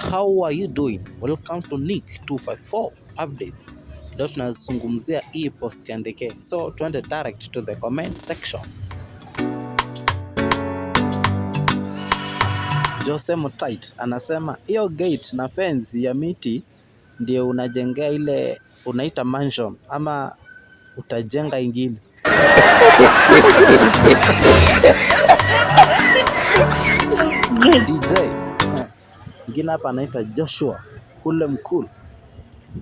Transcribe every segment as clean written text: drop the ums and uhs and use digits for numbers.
how are you doing? Welcome to Nick 254 updates. Leo tunazungumzia hii post ya ndeke, so tuende direct to the comment section. Jose Mutait anasema hiyo gate na fence ya miti ndio unajengea ile unaita mansion ama utajenga ingine. DJ mwingine hapa anaita Joshua kule mkul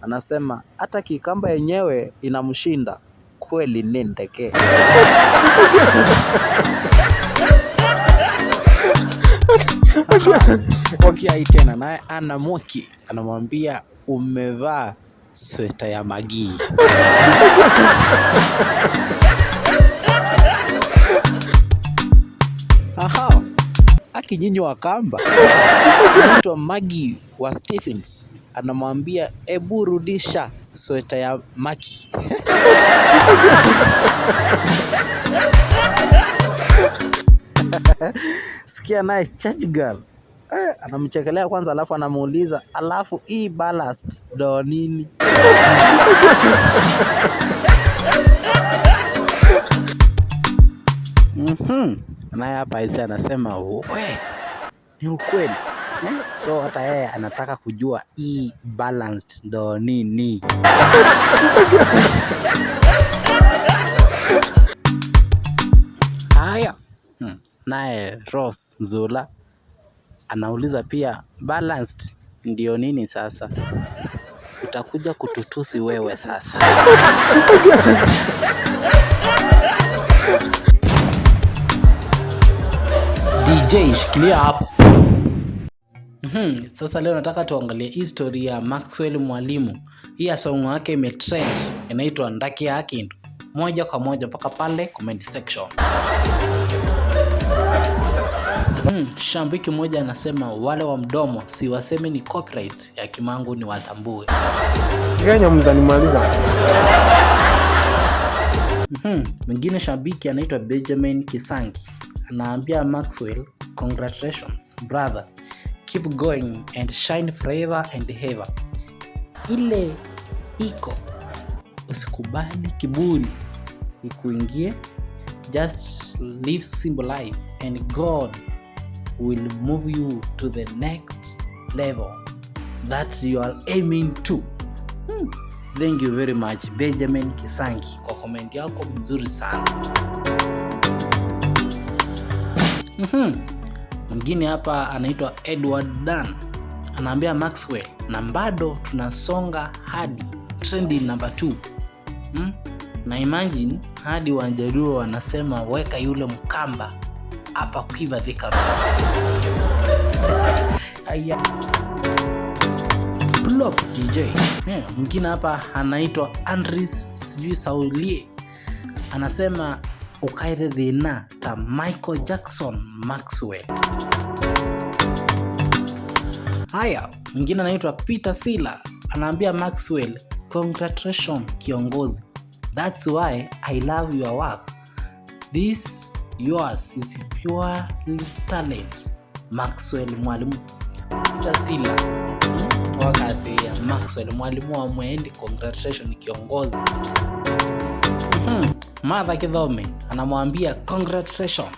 anasema hata kikamba yenyewe inamshinda kweli ni ndeke. Sikia tena naye Ana Moki anamwambia umevaa sweta ya Magii. Aha, akinyinyi wa kamba anaitwa Maggie wa Stephens anamwambia ebu rudisha sweta ya Maki. Sikia naye church girl anamchekelea kwanza, alafu anamuuliza alafu hii ballast ndo nini? Naye hapa Aisha anasema we ni ukweli. So hata yeye anataka kujua hii balanced ndo nini. Haya. Naye Rose Zula anauliza pia balanced ndio nini sasa? Utakuja kututusi wewe sasa. DJ shikilia hapo. Sasa leo nataka tuangalie history ya Maxwell Mwalimu. Hii song yake imetrend, inaitwa Ndaki ya Kindu. Moja kwa moja mpaka pale comment section. Shambiki moja anasema wale wa mdomo si waseme ni copyright ya Kimangu ni watambue. Ganya mtanimaliza. Mwingine shambiki anaitwa Benjamin Kisangi anaambia Maxwell congratulations brother, keep going and shine forever and ever. Ile iko usikubali kiburi ikuingie, just live simple life and God will move you to the next level that you are aiming to. Thank you very much Benjamin Kisangi kwa comment yako mzuri sana. Mwingine hapa anaitwa Edward Dan anaambia Maxwell na bado tunasonga hadi trending number 2. Na imagine hadi Wanjaruo wanasema weka yule mkamba hapa Quiver Thika Road. Aya. Plop DJ. Mwingine hapa anaitwa Andres Saulie anasema ukaire dhina ta Michael Jackson Maxwell. Haya, mwingine anaitwa Peter Sila anaambia Maxwell congratulations kiongozi, that's why I love your work, this yours is pure talent. Maxwell Mwalimu. Peter Sila wakati ya Maxwell Mwalimu wa mwendi congratulations kiongozi. Martha Kidhome anamwambia congratulations.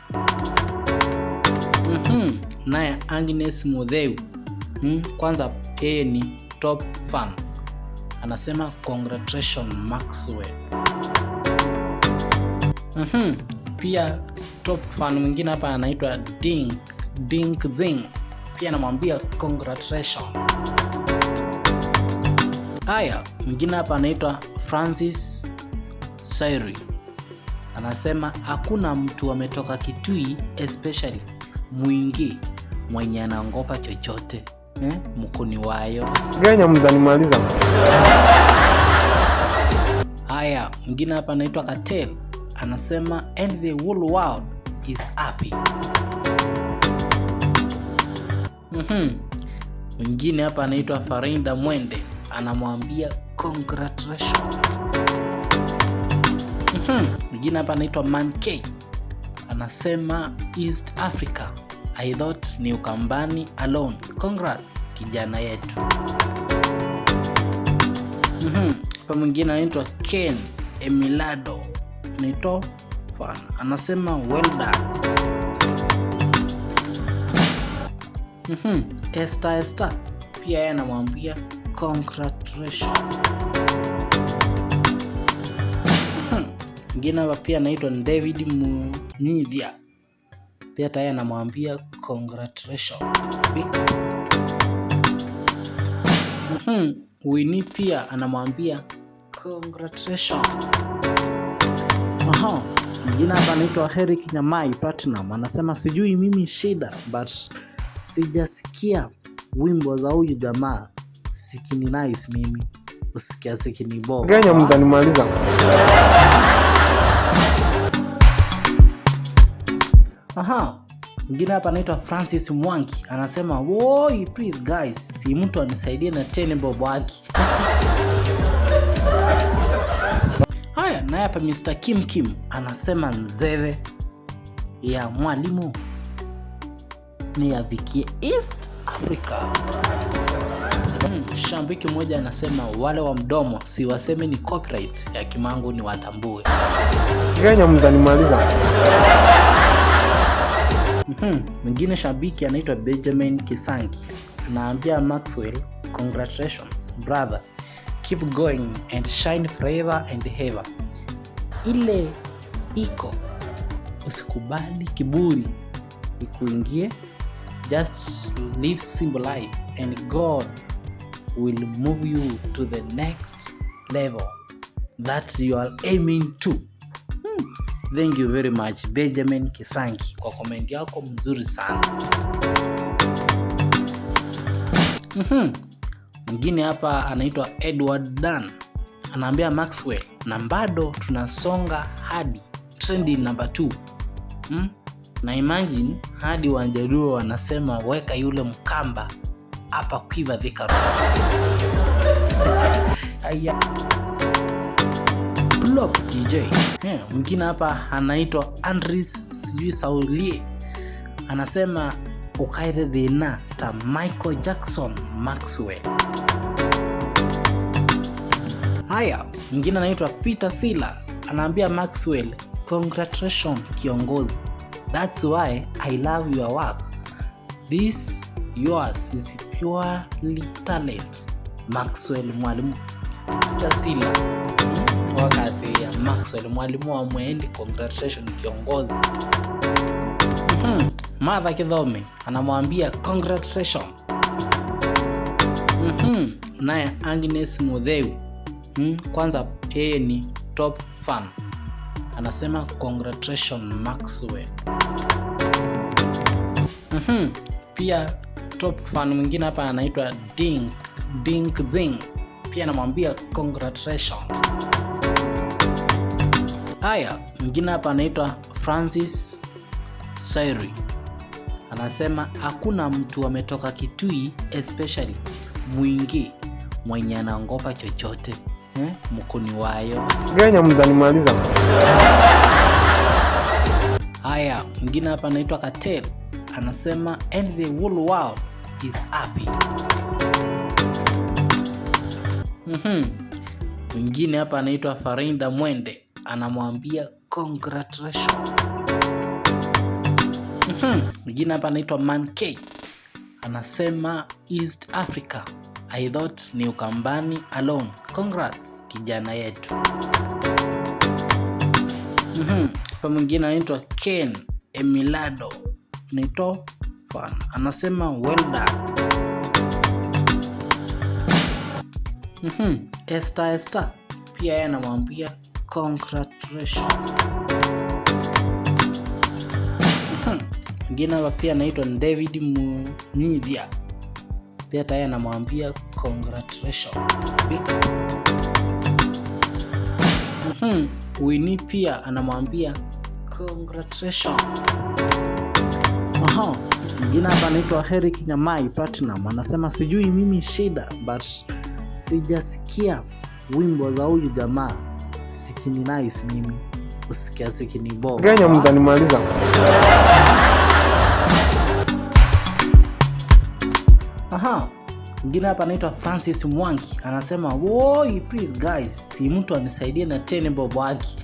Naye Agnes Mutheu kwanza yeye ni top fan anasema congratulations Maxwell. Pia top fan mwingine hapa anaitwa Dink Zing pia anamwambia congratulations. Haya, mwingine hapa anaitwa Francis Sairi anasema hakuna mtu ametoka Kitui especially mwingi mwenye anaongopa chochote mkuni wayo. Ganya mtanimaliza. Haya, mwingine hapa anaitwa Katel anasema and the whole world is happy. Mwingine hapa anaitwa Farinda Mwende anamwambia congratulations. Mwingine hapa anaitwa Man K anasema East Africa I thought ni Ukambani alone. Congrats kijana yetu. Hapa mwingine anaitwa Ken Emilado Nito fan, anasema well done. Esther pia yeye anamwambia congratulations. Mwingine hapa pia anaitwa David Munithia, pia tayari anamwambia congratulations. Winnie pia anamwambia congratulations. Mwingine hapa anaitwa Eric Nyamai Platinum, anasema sijui mimi shida but sijasikia wimbo za huyu jamaa, sikini nice mimi usikia sikini bo ganya mtanimaliza. Mwingine hapa anaitwa Francis Mwangi, anasema woi please guys, si mtu anisaidie na 10 bob waki. Haya, naye hapa Mr. Kim anasema nzeve ya mwalimu ni ya Vikie East Africa. Shambiki mmoja anasema wale wa mdomo si waseme ni copyright ya Kimangu ni watambue. Ganya mtanimaliza. Mwingine shabiki anaitwa Benjamin Kisangi, anaambia Maxwell congratulations brother, keep going and shine forever and ever. Ile iko, usikubali kiburi ikuingie, just live simple life and God will move you to the next level that you are aiming to. Thank you very much Benjamin Kisangi kwa comment yako mzuri sana. Mwingine hapa anaitwa Edward Dan, anaambia Maxwell na bado tunasonga hadi trending number 2. Na imagine hadi Wanjaluo wanasema weka yule mkamba hapa Quiver Thika Road. Plop DJ. Mwingine hapa anaitwa Andres sijui Saulie, anasema ukaire dhina ta Michael Jackson Maxwell. Haya, mwingine anaitwa Peter Sila, anaambia Maxwell congratulations kiongozi, that's why I love your work, this yours is purely talent. Maxwell mwalimu Peter Sila wakati ya Maxwell mwalimu wa mwendi congratulations kiongozi. Martha Kidhome anamwambia congratulations. Naye Agnes Mutheu, kwanza yeye ni top fan, anasema congratulations Maxwell. Pia top fan mwingine hapa anaitwa Dink Zing, pia anamwambia congratulations. Haya, mwingine hapa anaitwa Francis Sairi, anasema hakuna mtu ametoka Kitui especially mwingi mwenye anangopa chochote mkuni wayo ganya mtanimaliza. Haya, mwingine hapa anaitwa Katel, anasema and the whole world is happy. Mwingine hapa anaitwa Farinda Mwende, anamwambia congratulations. Mwingine hapa anaitwa Man K, anasema East Africa I thought ni Ukambani alone, congrats kijana yetu. Hapa mwingine anaitwa Ken Emilado Nito fan, anasema well done. Esther pia yeye anamwambia congratulations. Mwingine hapa pia anaitwa David Munithia, pia tayari anamwambia congratulations. Winnie pia anamwambia congratulations. Mwingine hapa anaitwa Eric Nyamai Platinum, anasema sijui mimi shida but sijasikia wimbo za huyu jamaa, sikini nice mimi usikia sikini bo ganya mtanimaliza. Mwingine hapa anaitwa Francis Mwangi anasema, "Woi, please guys, si mtu anisaidie na 10 bob waki."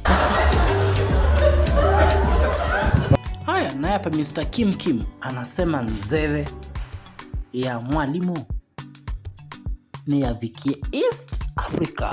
Haya, na hapa Mr. Kim anasema nzeve ya mwalimu ni ya Vikie East Africa.